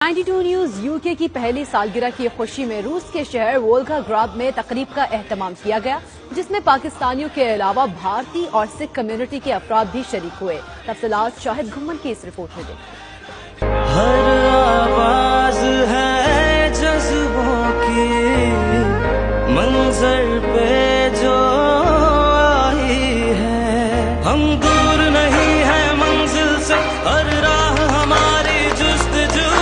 92 news UK کی پہلی سالگرہ کی خوشی میں روس کے شہر وولگاگراد میں تقریب کا اہتمام کیا گیا، جس میں پاکستانیوں کے علاوہ بھارتی اور سکھ کمیونٹی کے افراد بھی شریک ہوئے۔ تفصیلات شاہد گھمن کی اس رپورٹ میں دیکھیں۔ ہر آواز ہے جذبوں کی منظر پہ جو آئی ہے، ہم دور نہیں ہے منزل سے، ہر راہ ہماری جستجو۔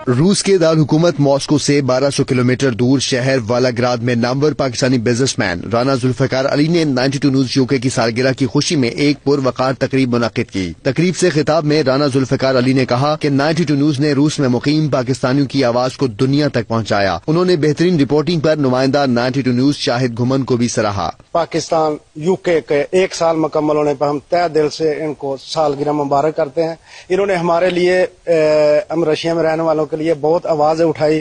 روس کے دارالحکومت ماسکو سے 1200 کلومیٹر دور شہر والاگراد میں نامور پاکستانی بزنس مین رانا ذوالفقار علی نے 92 نیوز UK کی سالگرہ کی خوشی میں ایک پروقار تقریب منعقد کی۔ تقریب سے خطاب میں رانا ذوالفقار علی نے کہا کہ 92 نیوز نے روس میں مقیم پاکستانیوں کی آواز کو دنیا تک پہنچایا۔ انہوں نے بہترین رپورٹنگ پر نمائندہ 92 نیوز شاہد گھمن کو بھی سراہا۔ پاکستان UK کے 1 سال مکمل ہونے پر ہم تہ دل سے ان کو سالگرہ مبارک کرتے ہیں۔ انہوں نے ہمارے لیے، ہم رشیا میں رہنے والوں کے لیے بہت آوازیں اٹھائی،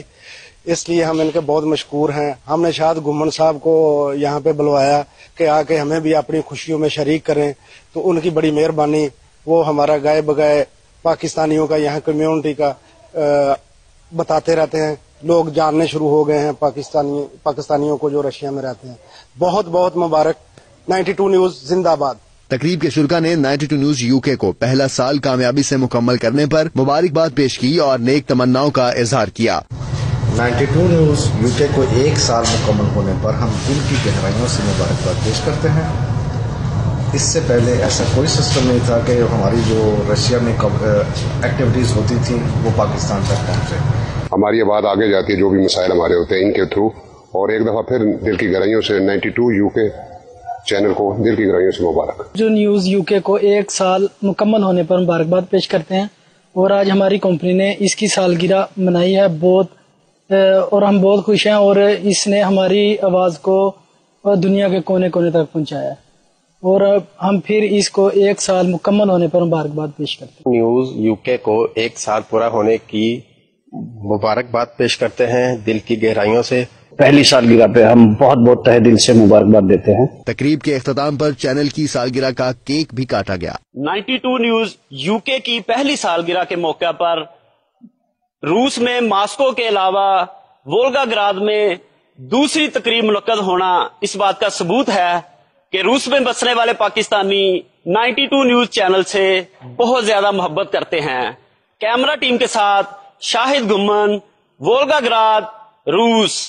اس لیے ہم ان کے بہت مشکور ہیں۔ ہم نے شاہد گھمن صاحب کو یہاں پہ بلوایا کہ آ کے ہمیں بھی اپنی خوشیوں میں شریک کریں، تو ان کی بڑی مہربانی، وہ ہمارا گائے بگائے پاکستانیوں کا، یہاں کمیونٹی کا بتاتے رہتے ہیں۔ لوگ جاننے شروع ہو گئے ہیں پاکستانیوں کو جو رشیا میں رہتے ہیں۔ بہت بہت مبارک۔ 92 نیوز زندہ باد۔ تقریب کے شرکا نے 92 نیوز UK کو پہلا سال کامیابی سے مکمل کرنے پر مبارکباد پیش کی اور نیک تمناؤں کا اظہار کیا۔ 92 نیوز UK کو 1 سال مکمل ہونے پر ہم دل کی گہرائیوں سے مبارکباد پیش کرتے ہیں۔ اس سے پہلے ایسا کوئی سسٹم نہیں تھا کہ ہماری جو رشیا میں ایکٹیویٹیز ہوتی تھیں وہ پاکستان تک پہنچے۔ ہماری یہ بات آگے جاتی ہے، جو بھی مسائل ہمارے ہوتے ہیں ان کے تھرو، اور ایک دفعہ پھر دل کی گہرائیوں سے 92 UK چینل کو دل کی گہرائیوں سے مبارک۔ جو نیوز UK کو 1 سال مکمل ہونے پر مبارکباد پیش کرتے ہیں، اور آج ہماری کمپنی نے اس کی سالگرہ منائی ہے اور ہم بہت خوش ہیں، اور اس نے ہماری آواز کو دنیا کے کونے کونے تک پہنچایا ہے، اور ہم پھر اس کو 1 سال مکمل ہونے پر مبارکباد پیش کرتے ہیں۔ نیوز UK کو 1 سال پورا ہونے کی مبارکباد پیش کرتے ہیں دل کی گہرائیوں سے۔ پہلی سالگرہ پہ ہم بہت بہت تہ دل سے مبارکباد دیتے ہیں۔ تقریب کے اختتام پر چینل کی سالگرہ کا کیک بھی کاٹا گیا۔ 92 نیوز UK کی پہلی سالگرہ کے موقع پر روس میں ماسکو کے علاوہ وولگاگراد میں دوسری تقریب منعقد ہونا اس بات کا ثبوت ہے کہ روس میں بسنے والے پاکستانی 92 نیوز چینل سے بہت زیادہ محبت کرتے ہیں۔ کیمرہ ٹیم کے ساتھ شاہد گھمن، وولگاگراد، روس۔